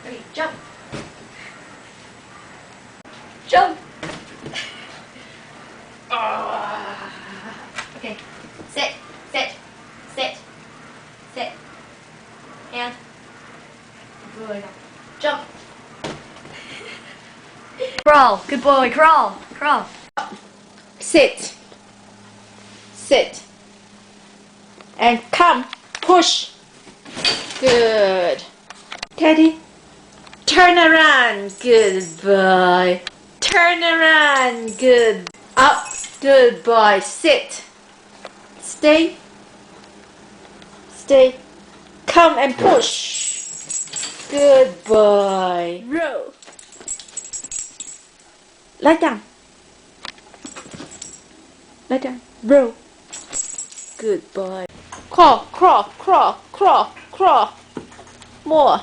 Okay, jump. Jump. Okay, sit, sit, sit, sit. And good. Jump. Crawl. Good boy. Crawl. Crawl. Sit. Sit. And come. Push. Good. Teddy. Turn around. Good boy. Turn around. Good. Up. Good boy. Sit. Stay. Stay. Come and push. Good boy. Roll. Lie down. Lie down. Roll. Good boy. Crawl, crawl, crawl, crawl, crawl. More.